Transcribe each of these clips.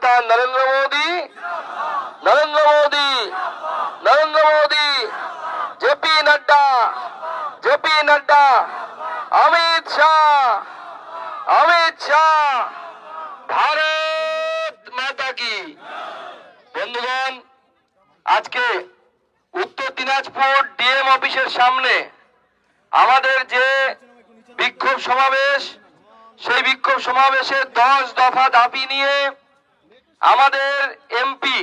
नेता Narendra Modi, Narendra Modi, Narendra Modi, JP Nadda, JP Nadda, Amit Shah, Amit Shah, Bharat माता की। बंधुगण, आज के उत्तर दिनाजपुर ডিএম অফিসের সামনে আমাদের যে বিক্ষোভ সমাবেশ, সেই বিক্ষোভ সমাবেশে 10 দফা দাবি নিয়ে আমাদের এমপি,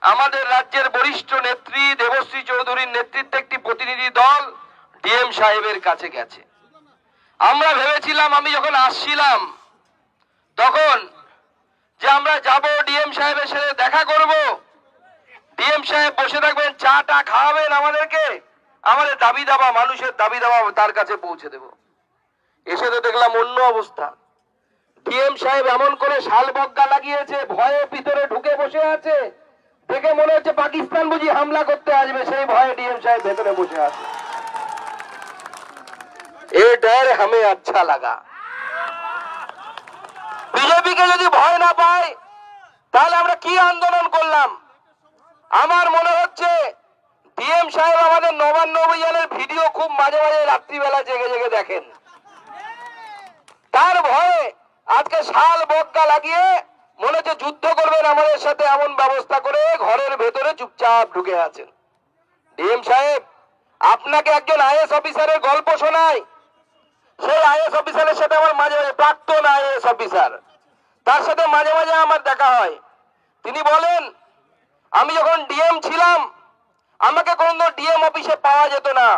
আমাদের রাজ্যের বরিষ্ঠ নেত্রী দেবশ্রী চৌধুরীর নেতৃত্বে একটি প্রতিনিধি দল ডিএম সাহেবের কাছে গেছে। আমরা ভেবেছিলাম, আমি যখন আসছিলাম তখন, যে আমরা যাব ডিএম সাহেবের সাথে দেখা করব, ডিএম সাহেব বসে থাকবেন, চাটা খাওয়াবেন আমাদেরকে, আমাদের দাবি দাবা, মানুষের দাবি দাবা তার কাছে পৌঁছে দেব। এসে তো দেখলাম অন্য অবস্থা। ডিএম সাহেব এমন করে শাল বগ্গা লাগিয়েছে, ভয়ে ভিতরে ঢুকে বসে আছে, দেখে মনে হচ্ছে পাকিস্তান বুঝি হামলা করতে আসবে, সেই ভয়ে ডিএম সাহেব ভেতরে বসে আছে। এ ডর हमें अच्छा लगा। বিজেপিকে যদি ভয় না পায় তাহলে আমরা কি আন্দোলন করলাম? আমার মনে হচ্ছে ডিএম সাহেব আমাদের নবান্ন অভিযানের ভিডিও খুব মাঝে মাঝে রাত্রিবেলা জেগে জেগে দেখেন। তার ভয়ে আজকে শাল বগ্গা লাগিয়ে মনে হচ্ছে যুদ্ধ করবেন আমাদের সাথে, এমন ব্যবস্থা করে ঘরের ভেতরে চুপচাপ ঢুকে আছেন। ডিএম সাহেব, আপনাকে একজন আইএস অফিসারের গল্প শোনায়। সেই আইএস অফিসারের সাথে আমার মাঝে মাঝে, প্রাক্তন আইএস অফিসার, তার সাথে মাঝে মাঝে আমার দেখা হয়। তিনি বলেন, আমি যখন ডিএম ছিলাম আমাকে কোনো ডিএম অফিসে পাওয়া যেত না।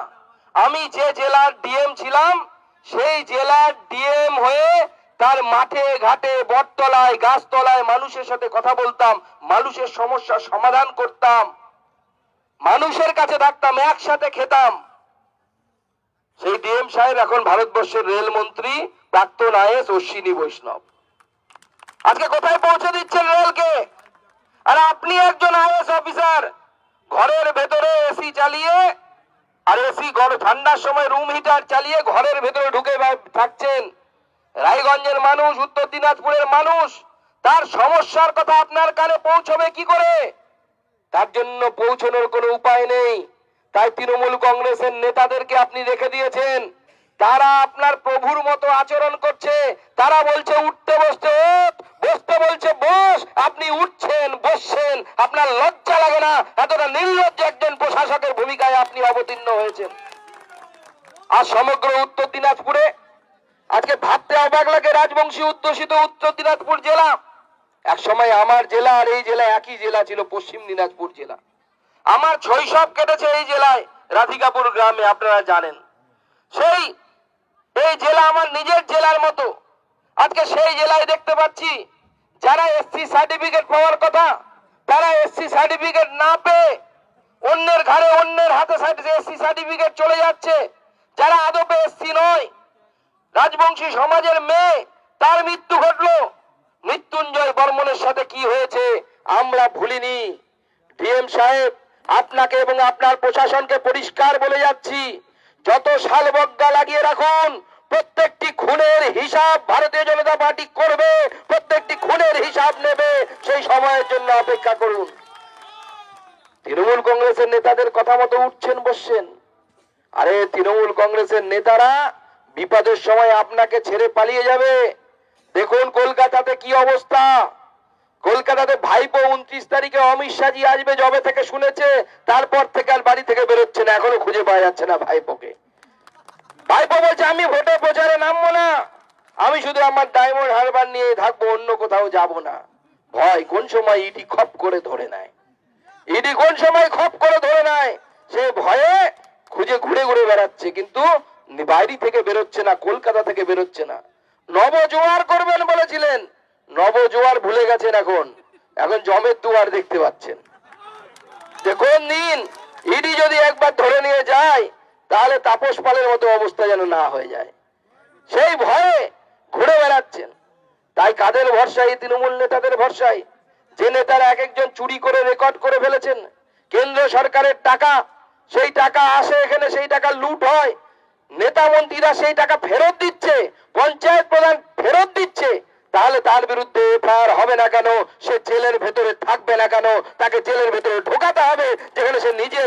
আমি যে জেলার ডিএম ছিলাম সেই জেলার ডিএম হয়ে তার মাঠে ঘাটে বটতলায় গাছতলায় মানুষের সাথে কথা বলতাম, মানুষের সমস্যার সমাধান করতাম, মানুষের কাছে থাকতাম, একসাথে খেতাম। সেই ডিএম সাহেব এখন ভারতবর্ষের রেলমন্ত্রী, প্রাক্তন আইএস অশ্বিনী বৈষ্ণব। আজকে কোথায় পৌঁছে দিচ্ছেন রেলকে? আর আপনি একজন আইএস অফিসার, ঘরের ভেতরে এসি চালিয়ে, আর এসি ঠান্ডার সময় রুম হিটার চালিয়ে ঘরের ভেতরে ঢুকে থাকছেন। রায়গঞ্জের মানুষ, উত্তর দিনাজপুরের মানুষ, তার সমস্যার কথা আপনার কানে পৌঁছবে কি করে? তার জন্য পৌঁছানোর কোনো উপায় নেই। তাই তৃণমূল কংগ্রেসের নেতাদেরকে আপনি রেখে দিয়েছেন। তারা আপনার প্রভুর মতো আচরণ করছে। তারা বলছে উঠতে বসতে ওঠ, বসতে বলছে বস, আপনি উঠছেন বসছেন, আপনার লজ্জা লাগে না? এতটা নির্লজ্জ একজন প্রশাসকের ভূমিকায় আপনি অবতীর্ণ হয়েছেন। আর সমগ্র উত্তর দিনাজপুরে আজকে ভাবতে অবাক লাগে, রাজবংশী অধ্যুষিত উত্তর দিনাজপুর জেলা, এক সময় আমার জেলা আর এই জেলা একই জেলা ছিল, পশ্চিম দিনাজপুর জেলা। আমার শৈশব কেটেছে এই জেলায়, রাধিকাপুর গ্রামে, আপনারা জানেন। সেই এই জেলা আমার নিজের জেলার মতো। আজকে সেই জেলায় দেখতে পাচ্ছি যারা এসসি সার্টিফিকেট পাওয়ার কথা, তারা এসসি সার্টিফিকেট না পেয়ে অন্যের ঘরে অন্যের হাতে এসসি সার্টিফিকেট চলে যাচ্ছে। যারা আদপে এসসি নয়, রাজবংশী সমাজের মেয়ে, তার মৃত্যু ঘটলো। মৃত্যুঞ্জয় বর্মনের সাথে কি হয়েছে আমরা ভুলিনি। ডিএম সাহেব, আপনাকে এবং আপনার প্রশাসনকে পরিষ্কার বলে যাচ্ছি, যত শালবগ্গা লাগিয়ে রাখুন, প্রত্যেকটি খুনের হিসাব ভারতীয় জনতা পার্টি করবে, প্রত্যেকটি খুনের হিসাব নেবে। সেই সময়ের জন্য অপেক্ষা করুন। তৃণমূল কংগ্রেসের নেতাদের কথা মতো উঠছেন বসছেন। আরে তৃণমূল কংগ্রেসের নেতারা বিপদের সময় আপনাকে ছেড়ে পালিয়ে যাবে। দেখুন কলকাতাতে কি অবস্থা। কলকাতাতে ভাইপো 29 তারিখে অমিত শাহজি আসবে, জবে থেকে শুনেছে, তারপর থেকে আর বাড়ি থেকে বেরোচ্ছে না, এখনো খুঁজে পাওয়া যাচ্ছে না ভাইপোকে। ভাইপো বলছে আমি ভোটে প্রচারে নামবো না, আমি শুধু আমার ডায়মন্ড হারবার নিয়ে থাকবো, অন্য কোথাও যাব না। ভয় কোন সময় ইডি খপ করে ধরে নেয়, ইডি কোন সময় খপ করে ধরে নেয়, সে ভয়ে খুঁজে ঘুরে ঘুরে বেড়াচ্ছে, কিন্তু বাইরে থেকে বেরোচ্ছে না, কলকাতা থেকে বেরোচ্ছে না। নবজোয়ার করবেন বলেছিলেন, নবজোয়ার ভুলে গেছেন। এখন এখন জমের দুয়ার দেখতে পাচ্ছেন। যে কোন দিন ইডি যদি একবার ধরে নিয়ে যায় তাহলে তাপস পালের মতো অবস্থা যেন না হয়ে যায়, সেই ভয়ে ঘুরে বেড়াচ্ছেন। তাই কাদের ভরসায়? তৃণমূল নেতাদের ভরসায়, যে নেতারা এক একজন চুরি করে রেকর্ড করে ফেলেছেন। কেন্দ্র সরকারের টাকা, সেই টাকা আসে এখানে, সেই টাকা লুট হয়, নেতা মন্ত্রীরা সেই টাকা ফেরত দিচ্ছে, পঞ্চায়েত প্রধান ফেরত দিচ্ছে, তাহলে তার বিরুদ্ধে এফআইআর হবে না কেন? সে জেলের ভেতরে থাকবে না কেন? তাকে জেলের ভেতরে ঢোকাতে হবে, যেখানে সে নিজে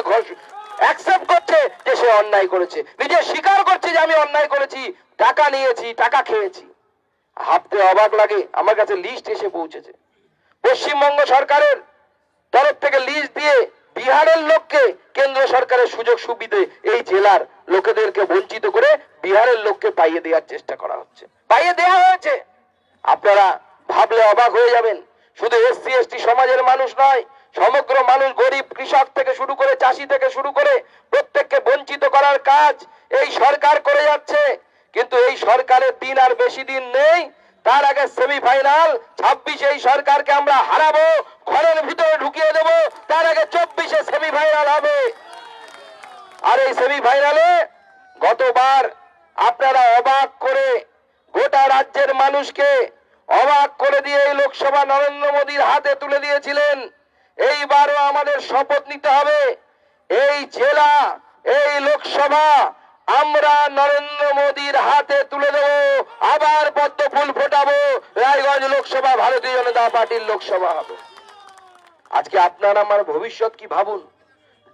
অ্যাকসেপ্ট করছে যে সে অন্যায় করেছে, নিজে স্বীকার করছে যে আমি অন্যায় করেছি, টাকা নিয়েছি, টাকা খেয়েছি। ভাবতে অবাক লাগে। আমার কাছে লিস্ট এসে পৌঁছেছে, পশ্চিমবঙ্গ সরকারের তরফ থেকে লিস্ট দিয়ে বিহারের লোককে কেন্দ্র সরকারের সুযোগ সুবিধে এই জেলার লোকেদেরকে বঞ্চিত করে বিহারের লোককে পাইয়ে দেওয়ার চেষ্টা করা হচ্ছে, পাইয়ে দেওয়া হয়েছে। আপনারা ভাবলে অবাক হয়ে যাবেন। শুধু এসসি এসটি সমাজের মানুষ নয়, সমগ্র মানুষ, গরিব কৃষক থেকে শুরু করে চাষি থেকে শুরু করে প্রত্যেককে বঞ্চিত করার কাজ এই সরকার করে যাচ্ছে। কিন্তু এই সরকারের দিন আর বেশি দিন নেই, তার আগে সেমিফাইনাল 26 এই সরকারকে আমরা হারাবো, ঘরের ভিতরে ঢুকিয়ে দেব। তার আগে 24-এ সেমিফাইনাল হবে। আর এই সেমিফাইনালে গতবার আপনারা অবাক করে গোটা রাজ্যের মানুষকে অবাক করে দিয়ে এই লোকসভা নরেন্দ্র মোদীর হাতে তুলে দিয়েছিলেন। এইবারও আমাদের শপথ নিতে হবে, এই জেলা, এই লোকসভা আমরা নরেন্দ্র মোদীর হাতে তুলে দেব। আবার পদ্ম ফুল ফোটাবো, রায়গঞ্জ লোকসভা ভারতীয় জনতা পার্টির লোকসভা হবে। আজকে আপনার আমার ভবিষ্যৎ কি ভাবুন।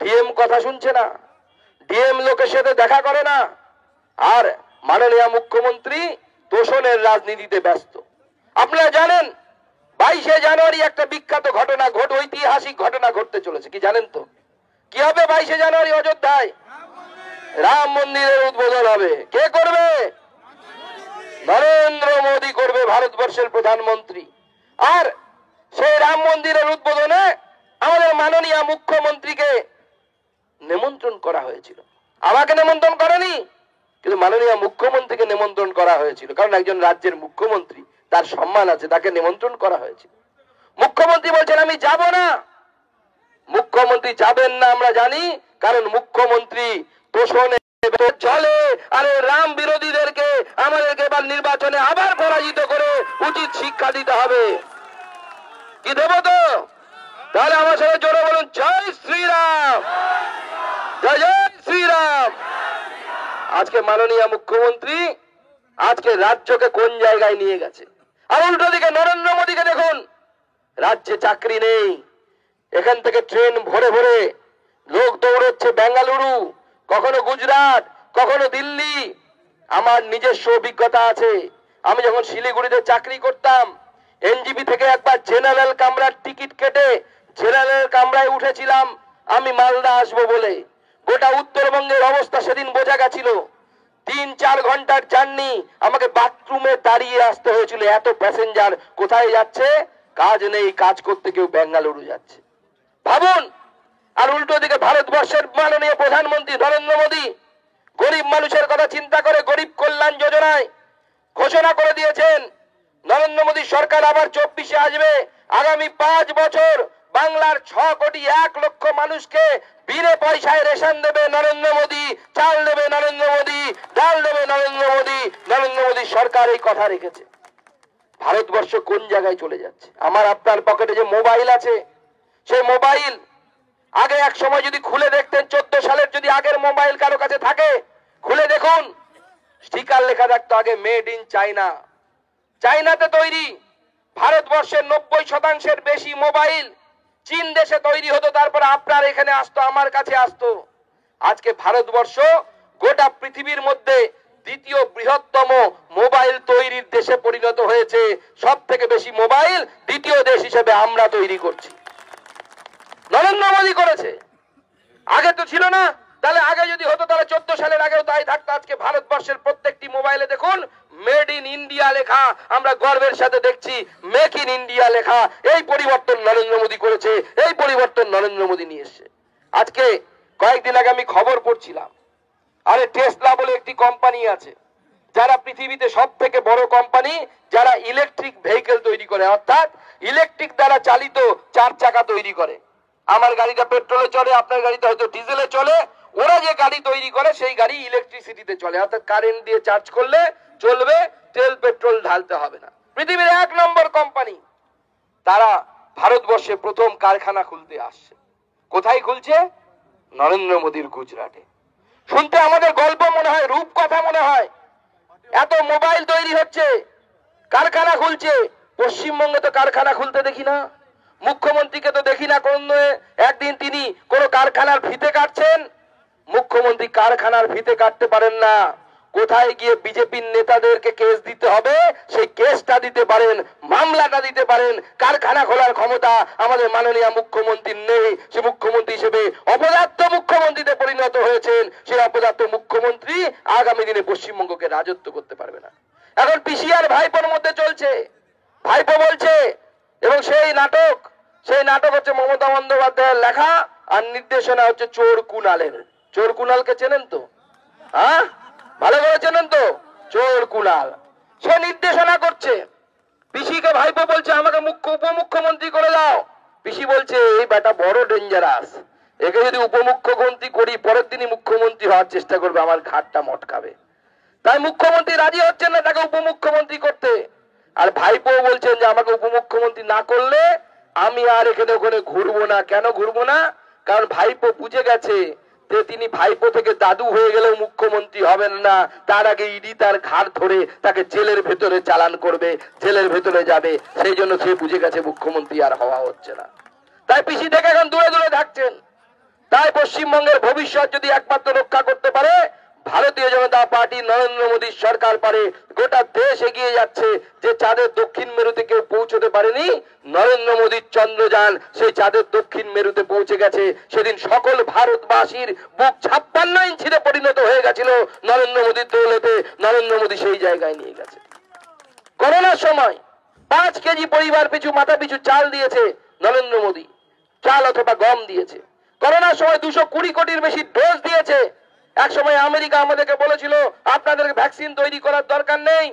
ডিএম কথা শুনছে না, ডিএম লোকের সাথে দেখা করে না, আর মাননীয় মুখ্যমন্ত্রী তোষণের রাজনীতিতে ব্যস্ত। আপনারা জানেন 22শে জানুয়ারি একটা বিখ্যাত ঘটনা, ঐতিহাসিক ঘটনা ঘটতে চলেছে। কি জানেন তো কি হবে? 22শে জানুয়ারি অযোধ্যায় রাম মন্দিরের উদ্বোধন হবে। কে করবে? নরেন্দ্র মোদী করবে, ভারতবর্ষের প্রধানমন্ত্রী। আর সেই রাম মন্দিরের উদ্বোধনে আমাদের মাননীয় মুখ্যমন্ত্রীকে নিমন্ত্রণ করা হয়েছিল। আমাকে নিমন্ত্রণ করেনি, কিন্তু মাননীয় মুখ্যমন্ত্রীকে নিমন্ত্রণ করা হয়েছিল, কারণ একজন রাজ্যের মুখ্যমন্ত্রী, তার সম্মান আছে, তাকে নিমন্ত্রণ করা হয়েছিল। মুখ্যমন্ত্রী বলছেন আমি যাব না। মুখ্যমন্ত্রী যাবেন না আমরা জানি, কারণ মুখ্যমন্ত্রী তোষণে চলে। আর রাম বিরোধীদেরকে আমাদেরকে এবার নির্বাচনে আবার পরাজিত করে উচিত শিক্ষা দিতে হবে। কি দেব তো? তাহলে আমার সাথে জোরে বলুন, জয় শ্রীরাম, জয় জয় শ্রীরাম। আজকে মাননীয় মুখ্যমন্ত্রী আজকে রাজ্যকে কোন জায়গায় নিয়ে গেছে। আর উল্টো দিকে নরেন্দ্র মোদীকে দেখুন, রাজ্যে চাকরি নেই, এখান থেকে ট্রেন ভরে ভরে লোক দৌড়চ্ছে বেঙ্গালুরু, কখনো গুজরাট, কখনো দিল্লি। আমার নিজস্ব অভিজ্ঞতা আছে। আমি যখন শিলিগুড়িতে চাকরি করতাম, এনজিপি থেকে একবার জেনারেল কামরার টিকিট কেটে জেনারেল কামরায় উঠেছিলাম আমি মালদা আসবো বলে। গোটা উত্তরবঙ্গের অবস্থা সেদিন বোঝা গেছিল। 3-4 ঘন্টার জার্নি, আমাকে বাথরুমে দাঁড়িয়ে আসতে হয়েছিল। এত প্যাসেঞ্জার কোথায় যাচ্ছে? কাজ নেই, কাজ করতে কেউ বেঙ্গালুরু যাচ্ছে, ভাবুন। আর উল্টো দিকে ভারতবর্ষের মাননীয় প্রধানমন্ত্রী নরেন্দ্র মোদী গরিব মানুষের কথা চিন্তা করে গরিব কল্যাণ যোজনায় ঘোষণা করে দিয়েছেন, নরেন্দ্র মোদী সরকার আবার 24-এ আসবে। আগামী 5 বছর বাংলার 6,01,00,000 মানুষকে বিনে পয়সায় রেশন দেবে নরেন্দ্র মোদী, চাল দেবে নরেন্দ্র মোদী, ডাল দেবে নরেন্দ্র মোদী। নরেন্দ্র মোদী সরকার এই কথা রেখেছে। ভারতবর্ষ কোন জায়গায় চলে যাচ্ছে? আমার আপনার পকেটে যে মোবাইল আছে, সেই মোবাইল আগে এক সময় যদি খুলে দেখতেন, 14 সালের যদি আগের মোবাইল কারো কাছে থাকে, খুলে দেখুন, স্টিকার লেখা থাকতো আগে মেড ইন চায়না, চায়নাতে তৈরি। ভারতবর্ষের 90% বেশি মোবাইল চীন দেশে তৈরি হতো, তারপরে আপনার এখানে আসতো, আমার কাছে আসতো। আজকে ভারতবর্ষ গোটা পৃথিবীর মধ্যে দ্বিতীয় বৃহত্তম মোবাইল তৈরির দেশে পরিণত হয়েছে। সব থেকে বেশি মোবাইল দ্বিতীয় দেশ হিসেবে আমরা তৈরি করছি, নরেন্দ্র মোদী করেছে। আগে তো ছিল না। তাহলে আগে যদি হতো, তাহলে 14 সালের আগেও তাই থাকতো। আজকে ভারতবর্ষের প্রত্যেকটি মোবাইলে দেখুন মেড ইন ইন্ডিয়া লেখা, আমরা গর্বের সাথে দেখছি মেক ইন ইন্ডিয়া লেখা। এই পরিবর্তন নরেন্দ্র মোদী করেছে, এই পরিবর্তন নরেন্দ্র মোদী নিয়ে এসেছে। আজকে কয়েকদিন আগে আমি খবর পড়ছিলাম, আরে টেসলা বলে একটি কোম্পানি আছে, যারা পৃথিবীতে সব থেকে বড় কোম্পানি, যারা ইলেকট্রিক ভেহিকেল তৈরি করে, অর্থাৎ ইলেকট্রিক দ্বারা চালিত 4 চাকা তৈরি করে। আমার গাড়িটা পেট্রোলে চলে, আপনার গাড়িটা হয়তো ডিজেলে চলে। ওরা যে গাড়ি তৈরি করে সেই গাড়ি ইলেকট্রিসিটিতে চলে, অর্থাৎ কারেন্ট দিয়ে চার্জ করলে চলবে, তেল পেট্রোল ঢালতে হবে না। পৃথিবীর 1 নম্বর কোম্পানি। তারা ভারতবর্ষে প্রথম কারখানা খুলতে আসছে। কোথায় খুলছে? নরেন্দ্র মোদীর গুজরাটে। শুনতে আমাদের গল্প মনে হয়, রূপকথা মনে হয়। এত মোবাইল তৈরি হচ্ছে, কারখানা খুলছে, পশ্চিমবঙ্গে তো কারখানা খুলতে দেখি না। মুখ্যমন্ত্রীকে তো দেখি না কোন একদিন তিনি কোন কারখানার ফিতে কাটছেন। মুখ্যমন্ত্রী কারখানার ফিতে কাটতে পারেন না, কোথায় গিয়ে বিজেপির নেতাদেরকে কেস দিতে হবে সেই কেসটা দিতে পারেন, মামলাটা দিতে পারেন। কারখানা খোলার ক্ষমতা আমাদের মাননীয় মুখ্যমন্ত্রীর নেই। সে মুখ্যমন্ত্রী হিসেবে অপদার্থ মুখ্যমন্ত্রীতে পরিণত হয়েছেন। সেই অপদার্থ মুখ্যমন্ত্রী আগামী দিনে পশ্চিমবঙ্গকে রাজত্ব করতে পারবে না। এখন পিসি আর ভাইপোর মধ্যে চলছে, ভাইপো বলছে, এবং সেই নাটক হচ্ছে মমতা বন্দ্যোপাধ্যায়ের লেখা, আর নির্দেশনা হচ্ছে চোর কুনালের। চোর কুনালকে চেনেন তো? হ্যাঁ, ভালো করে চেনেন তো? চোর কুনাল সে নির্দেশনা করছে। পিসিকে ভাইপো বলছে আমাকে উপমুখ্যমন্ত্রী করে দাও। পিসি বলছে এই বেটা বড় ডেঞ্জারাস, একে যদি উপমুখ্যমন্ত্রী করি পরের দিনই মুখ্যমন্ত্রী হওয়ার চেষ্টা করবে, আমার ঘাটটা মটকাবে। তাই মুখ্যমন্ত্রী রাজি হচ্ছেন না তাকে উপমুখ্যমন্ত্রী করতে। আর ভাইপো বলছেন যে আমাকে উপমুখ্যমন্ত্রী না করলে আমি আর এখানে ওখানে ঘুরবো না। কেন ঘুরবো না? কারণ ভাইপো বুঝে গেছে যে তিনি ভাইপো থেকে দাদু হয়ে গেলেও মুখ্যমন্ত্রী হবেন না। তার আগে ইডি তার ঘাড় ধরে তাকে জেলের ভেতরে চালান করবে, জেলের ভেতরে যাবে। সেই জন্য সে বুঝে গেছে মুখ্যমন্ত্রী আর হওয়া হচ্ছে না। তাই পিসি থেকে এখন দূরে দূরে থাকছেন। তাই পশ্চিমবঙ্গের ভবিষ্যৎ যদি একমাত্র রক্ষা করতে পারে ভারতীয় জনতা পার্টি, নরেন্দ্র মোদীর সরকার পারে। গোটা দেশ এগিয়ে যাচ্ছে। যে চাঁদের দক্ষিণ মেরুতে কেউ পৌঁছতে পারেনি, নরেন্দ্র মোদীর চন্দ্রযান সেই চাঁদের দক্ষিণ মেরুতে পৌঁছে গেছে। সেদিন সকল ভারতবাসীর বুক 56 ইঞ্চিতে পরিণত হয়ে গেছিল নরেন্দ্র মোদীর দৌলতে। নরেন্দ্র মোদী সেই জায়গায় নিয়ে গেছে। করোনার সময় 5 কেজি পরিবার পিছু মাথা পিছু চাল দিয়েছে নরেন্দ্র মোদী, চাল অথবা গম দিয়েছে। করোনার সময় 220 কোটির বেশি ডোজ দিয়েছে। এক সময় আমেরিকা আমাদেরকে বলেছিল আপনাদের ভ্যাকসিন তৈরি করার দরকার নেই,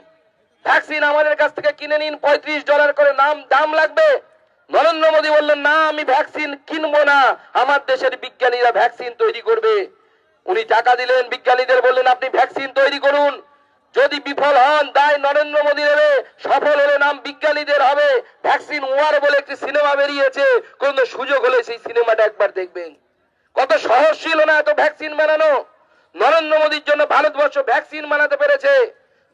ভ্যাকসিন আমাদের কাছ থেকে কিনে নিন, $35 করে দাম লাগবে। নরেন্দ্র মোদী বললেন না, আমি ভ্যাকসিন কিনবো না, আমার দেশের বিজ্ঞানীরা ভ্যাকসিন তৈরি করবে। উনি টাকা দিলেন, বিজ্ঞানীদের বললেন আপনি ভ্যাকসিন তৈরি করুন, যদি বিফল হন দায় নরেন্দ্র মোদী নেবে, সফল হলে নাম বিজ্ঞানীদের হবে। ভ্যাকসিন ওয়ার বলে একটি সিনেমা বেরিয়েছে, কোন সুযোগ হলে সেই সিনেমাটা একবার দেখবেন। কত সহজ ছিল না এত ভ্যাকসিন বানানো। নরেন্দ্র মোদীর জন্য ভারতবর্ষ ভ্যাকসিন বানাতে পেরেছে।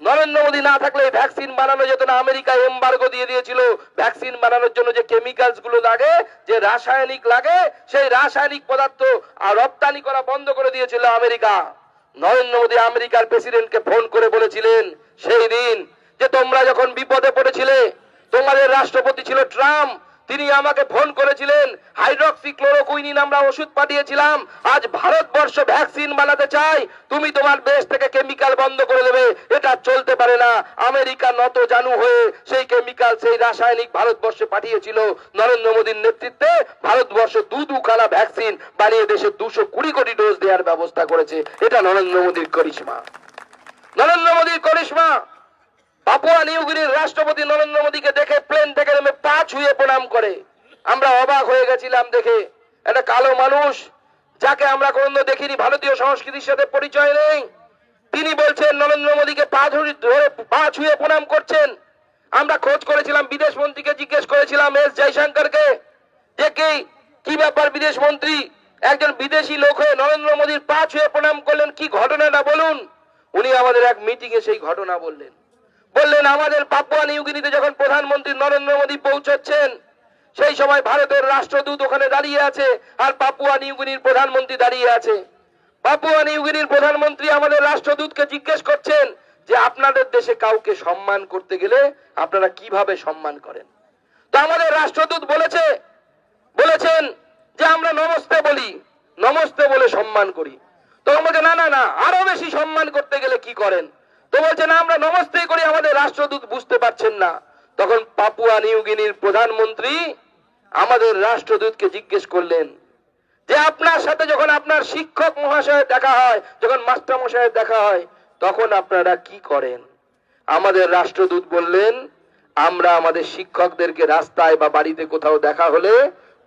নরেন্দ্র মোদী না থাকলে ভ্যাকসিন বানানো যেত না। আমেরিকা এমবার্গো দিয়ে দিয়েছিল। ভ্যাকসিন বানানোর জন্য যে কেমিক্যালস গুলো লাগে, যে রাসায়নিক লাগে, সেই রাসায়নিক পদার্থ আর রপ্তানি করা বন্ধ করে দিয়েছিল আমেরিকা। নরেন্দ্র মোদী আমেরিকার প্রেসিডেন্টকে ফোন করে বলেছিলেন সেই দিন যে তোমরা যখন বিপদে পড়েছিলে, তোমাদের রাষ্ট্রপতি ছিল ট্রাম্প, তিনি আমাকে ফোন করেছিলেন, হাইড্রক্সিক্লোরোকুইনিন আমরা ওষুধ পাঠিয়েছিলাম, আজ ভারতবর্ষ ভ্যাকসিন বানাতে চাই, তুমি তোমার দেশ থেকে কেমিক্যাল বন্ধ করে দেবে, এটা চলতে পারে না। আমেরিকা নত জানু হয়ে সেই কেমিক্যাল, সেই রাসায়নিক ভারতবর্ষে পাঠিয়েছিল। নরেন্দ্র মোদীর নেতৃত্বে ভারতবর্ষ দুখানা ভ্যাকসিন বানিয়ে দেশে 220 কোটি ডোজ দেওয়ার ব্যবস্থা করেছে। এটা নরেন্দ্র মোদীর করিশ্মা, নরেন্দ্র মোদীর করিশ্মা। পাপুয়া নিউগিনির রাষ্ট্রপতি নরেন্দ্র মোদীকে দেখে প্লেন থেকে নেমে পা ছুঁয়ে প্রণাম করে। আমরা অবাক হয়ে গেছিলাম দেখে। একটা কালো মানুষ যাকে আমরা কোনোদিন দেখিনি, ভারতীয় সংস্কৃতির সাথে পরিচয় নেই, তিনি বলছেন নরেন্দ্র মোদীকে পা ছুঁয়ে প্রণাম করছেন। আমরা খোঁজ করেছিলাম, বিদেশ মন্ত্রীকে জিজ্ঞেস করেছিলাম, এস জয়শঙ্করকে, যে কি ব্যাপার বিদেশ মন্ত্রী একজন বিদেশি লোক হয়ে নরেন্দ্র মোদীর পা ছুঁয়ে প্রণাম করলেন, কি ঘটনাটা বলুন। উনি আমাদের এক মিটিং এ সেই ঘটনা বললেন। আমাদের পাপুয়া নিউগিনিতে যখন প্রধানমন্ত্রী নরেন্দ্র মোদী পৌঁছচ্ছেন, সেই সময় ভারতের রাষ্ট্রদূত ওখানে দাঁড়িয়ে আছে আর পাপুয়া নিউগিনির প্রধানমন্ত্রী দাঁড়িয়ে আছে। পাপুয়া নিউগিনির প্রধানমন্ত্রী আমাদের রাষ্ট্রদূতকে জিজ্ঞেস করছেন যে আপনাদের দেশে কাউকে সম্মান করতে গেলে আপনারা কিভাবে সম্মান করেন। তো আমাদের রাষ্ট্রদূত বলেছেন যে আমরা নমস্তে বলি, নমস্তে বলে সম্মান করি। তো বলছে না না না, আরো বেশি সম্মান করতে গেলে কি করেন। তো বলছে না, আমরা নমস্তে করি, আমাদের রাষ্ট্রদূত বুঝতে পারছেন না। তখন পাপুয়া নিউগিনির প্রধানমন্ত্রী আমাদের রাষ্ট্রদূতকে জিজ্ঞেস করলেন যে আপনার সাথে যখন আপনার শিক্ষক মহাশয়ের দেখা হয়, যখন মাস্টার মশাইয়ের দেখা হয়, তখন আপনারা কি করেন। আমাদের রাষ্ট্রদূত বললেন আমরা আমাদের শিক্ষকদেরকে রাস্তায় বা বাড়িতে কোথাও দেখা হলে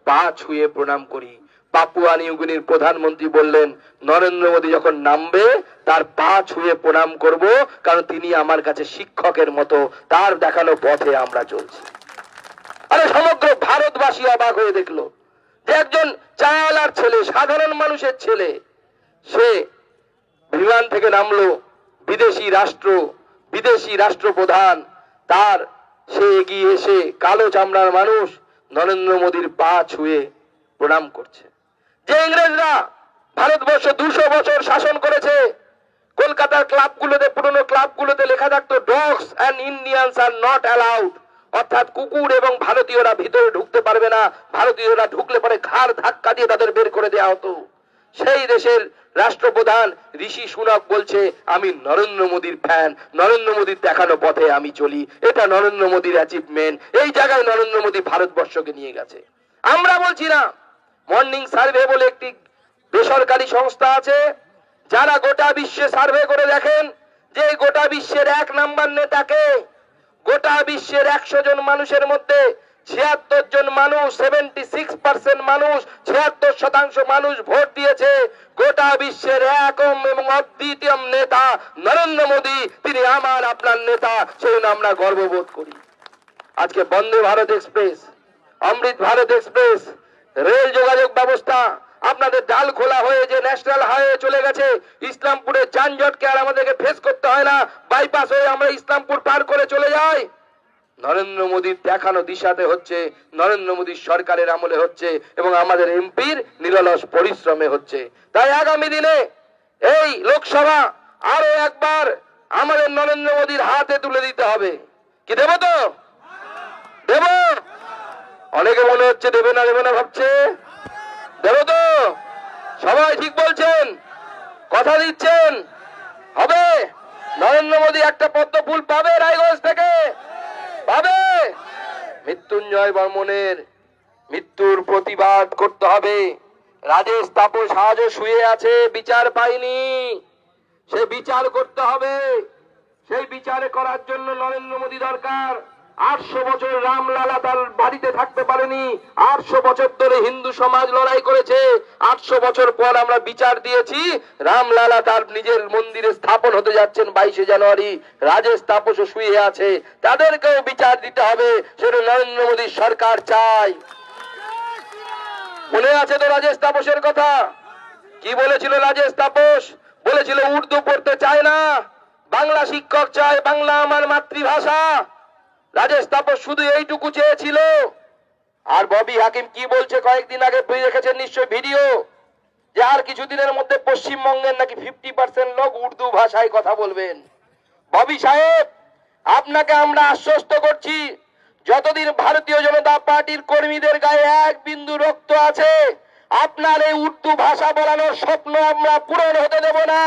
পা ছুঁয়ে প্রণাম করি। পাপুয়া নিউগিনির প্রধানমন্ত্রী বললেন নরেন্দ্র মোদী যখন নামবে তার পা ছুঁয়ে প্রণাম করব, কারণ তিনি আমার কাছে শিক্ষকের মতো, তার দেখানো পথে আমরা চলছি। আরে সমগ্র ভারতবাসী অবাক হয়ে দেখলো যে একজন চালার ছেলে, সাধারণ মানুষের ছেলে, সে বিমান থেকে নামলো, বিদেশি রাষ্ট্রপ্রধান, তার সে এগিয়ে এসে কালো চামড়ার মানুষ নরেন্দ্র মোদীর পা ছুঁয়ে প্রণাম করছে। যে ইংরেজরা ভারতবর্ষ 200 বছর শাসন করেছে, কলকাতার ক্লাবগুলোতে, পুরনো ক্লাবগুলোতে লেখা থাকতো dogs and Indians are not allowed, অর্থাৎ কুকুর এবং ভারতীয়রা ভিতরে ঢুকতে পারবে না, ভারতীয়রা ঢুকলে পরে ঘাড় ধাক্কা দিয়ে তাদের বের করে দেওয়া হতো। সেই দেশের রাষ্ট্রপ্রধান ঋষি সুনাক বলছে আমি নরেন্দ্র মোদীর ফ্যান, নরেন্দ্র মোদীর দেখানো পথে আমি চলি, এটা নরেন্দ্র মোদীর অ্যাচিভমেন্ট। এই জায়গায় নরেন্দ্র মোদী ভারতবর্ষকে নিয়ে গেছে। আমরা বলছি না। মর্নিং সার্ভে বলে একটি বেসরকারি সংস্থা আছে, যারা গোটা বিশ্বে সার্ভে করে দেখেন যে গোটা বিশ্বের 1 নাম্বার নেতাকে। গোটা বিশ্বের 100 জন মানুষের মধ্যে 76 জন মানুষ, 76% মানুষ, 76% মানুষ ভোট দিয়েছে গোটা বিশ্বের একম এবং অদ্বিতীয় নেতা নরেন্দ্র মোদী। তিনি আমার আপনার নেতা, সেই জন্য আমরা গর্ববোধ করি। আজকে বন্দে ভারত এক্সপ্রেস, অমৃত ভারত এক্সপ্রেস, রেল যোগাযোগ ব্যবস্থা, আপনাদের ডাল খোলা হয়ে যে ন্যাশনাল হাইওয়ে চলে গেছে, ইসলামপুরের যানজটকে আর আমাদেরকে ফেস করতে হয় না, বাইপাস হয়ে আমরা ইসলামপুর পার করে চলে যাই। নরেন্দ্র মোদীর দেখানো দিশাতে হচ্ছে, নরেন্দ্র মোদীর সরকারের আমলে হচ্ছে এবং আমাদের এমপির নিরলস পরিশ্রমে হচ্ছে। তাই আগামী দিনে এই লোকসভা আরো একবার আমাদের নরেন্দ্র মোদীর হাতে তুলে দিতে হবে। কি দেব? তো দেব। অনেকে মনে হচ্ছে দেবে না ভাবছে, দেব তো? সবাই ঠিক বলছেন, কথা দিচ্ছেন, হবে। নরেন্দ্র মোদী একটা পদ্ম ফুল পাবে রায়গঞ্জ থেকে, পাবে। মৃত্যুঞ্জয় বর্মনের মৃত্যুর প্রতিবাদ করতে হবে। রাজেশ তাপস আজও শুয়ে আছে, বিচার পায়নি, সে বিচার করতে হবে। সেই বিচারে করার জন্য নরেন্দ্র মোদী দরকার। 800 বছর রামলালা তার বাড়িতে থাকতে পারেনি, 800 বছর ধরে হিন্দু সমাজ লড়াই করেছে, 800 বছর পর আমরা বিচার দিয়েছি। রামলালা তার নিজের মন্দিরে স্থাপন হতে যাচ্ছেন 22শে জানুয়ারি, রাজেশ তাপসও শুয়ে আছে, তাদেরকেও বিচার দিতে হবে। সেটা নরেন্দ্র মোদীর সরকার চায়। মনে আছে তো রাজেশ তাপসের কথা? কি বলেছিল রাজেশ তাপস? বলেছিল উর্দু পড়তে চায় না, বাংলা শিক্ষক চায়, বাংলা আমার মাতৃভাষা। রাজেশ তাপস শুধু এইটুকু চেয়েছিল। আর ববি হাকিম কি বলছে কয়েকদিন আগে দেখেছেন নিশ্চয় ভিডিও, যে আর কিছুদিনের মধ্যে পশ্চিমবঙ্গের নাকি 50% লোক উর্দু ভাষায় কথা বলবেন। ববি সাহেব, আপনাকে আমরা আশ্বস্ত করছি, যতদিন ভারতীয় জনতা পার্টির কর্মীদের গায়ে 1 বিন্দু রক্ত আছে, আপনার এই উর্দু ভাষা বলানোর স্বপ্ন আমরা পূরণ হতে দেব না।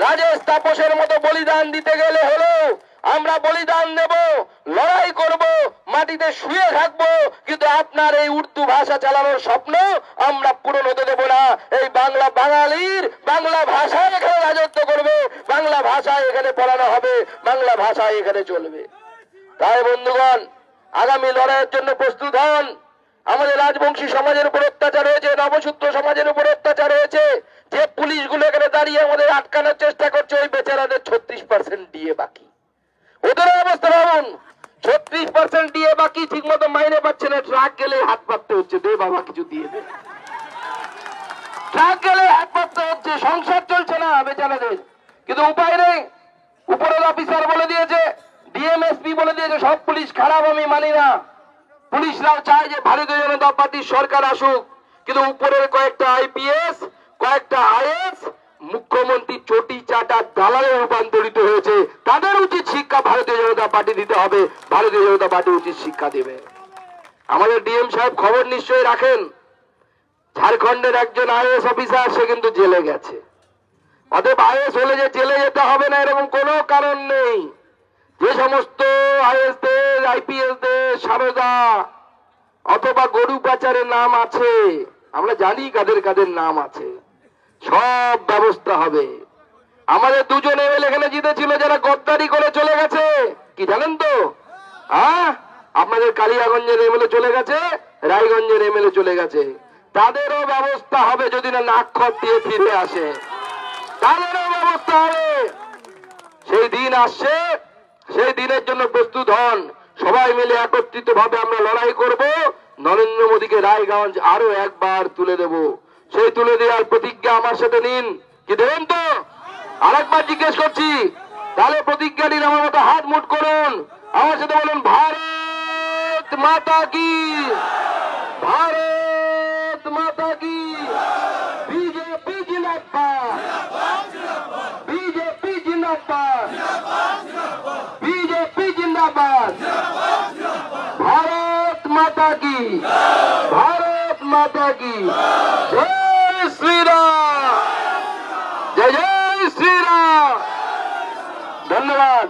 রাজেশ তাপসের মতো বলিদান দিতে গেলে হলো আমরা বলিদান দেব, লড়াই করব, মাটিতে শুয়ে থাকবো, কিন্তু আপনার এই উর্দু ভাষা চালানোর স্বপ্ন আমরা পূরণ হতে দেব না। এই বাংলা বাঙালির বাংলা ভাষায় এখানে রাজত্ব করবে, বাংলা ভাষায় এখানে পড়ানো হবে, বাংলা ভাষায় এখানে চলবে। তাই বন্ধুগণ, আগামী লড়াইয়ের জন্য প্রস্তুত হন। আমাদের রাজবংশী সমাজের উপর অত্যাচার হয়েছে, নবসূত্র সমাজের উপর অত্যাচার হয়েছে। যে পুলিশগুলো এখানে দাঁড়িয়ে আমাদের আটকানোর চেষ্টা করছে, ওই বেচারাদের 36% ডিএ বাকি। ওদের অবস্থা ভাবুন, 36% ডিএ বাকি, ঠিক মতো মাইনে পাচ্ছে না। ট্রাক গেলে হাত পাততে হচ্ছে, দে বাবা কিছু দিয়ে দে। ট্রাক গেলে হাত পাততে হচ্ছে, সংসার চলছে না বেচারাদের, কিন্তু উপায় নেই। উপরের অফিসার বলে দিয়েছে, ডিএমএসপি বলে দিয়েছে সব পুলিশ খারাপ, আমি মানি না। পুলিশরাও চায় যে ভারতীয় জনতা পার্টির সরকার আসুক, কিন্তু উপরের কয়েকটা আইপিএস, কয়েকটা আইএস মুখ্যমন্ত্রী চটি চাটা দালালে রূপান্তরিত হয়েছে। তাদের উচিত শিক্ষা ভারতীয় জনতা পার্টি দিতে হবে, ভারতীয় জনতা পার্টি উচিত শিক্ষা দেবে। আমাদের ডিএম সাহেব খবর নিশ্চয়ই রাখেন, ঝাড়খণ্ডের একজন আইএস অফিসার সে কিন্তু জেলে গেছে। অতএব আইএস হলে যে জেলে যেতে হবে না এরকম কোনো কারণ নেই। যে সমস্ত আইএসদের, আইপিএসদের সারদা অথবা গরু পাচারের নাম আছে, আমরা জানি কাদের কাদের নাম আছে, সব ব্যবস্থা হবে। আমাদের 2 জন এমএলএ এখানে জিতেছিল যারা গদ্দারি করে চলে গেছে, কি জানেন তো? আপনাদের কালিয়াগঞ্জের এমএলএ চলে গেছে, রায়গঞ্জের এমএলএ চলে গেছে, তাদেরও ব্যবস্থা হবে যদি না নাক্ষর দিয়ে ফিরে আসে, তাদেরও ব্যবস্থা হবে। সেই দিন আসছে, সেই দিনের জন্য প্রস্তুত হন। সবাই মিলে একত্রিত ভাবে আমরা লড়াই করব, নরেন্দ্র মোদীকে রায়গঞ্জ আরো একবার তুলে দেব। সেই তুলে দেওয়ার প্রতিজ্ঞা আমার সাথে নিন, কি দেবেন তো? আরেকবার জিজ্ঞেস করছি, তাহলে প্রতিজ্ঞা নিন আমার মতো হাত মুঠ করুন, আমার সাথে বলুন ভারত মাতা কি, ভারত মাতা কি, বিজেপি জিন্দাবাদ, বিজেপি জিন্দাবাদ, বিজেপি জিন্দাবাদ, ভারত মাতা কি, ভারত মাতা কি, জয় শ্রীরাম, জয় জয় শ্রীরাম। ধন্যবাদ।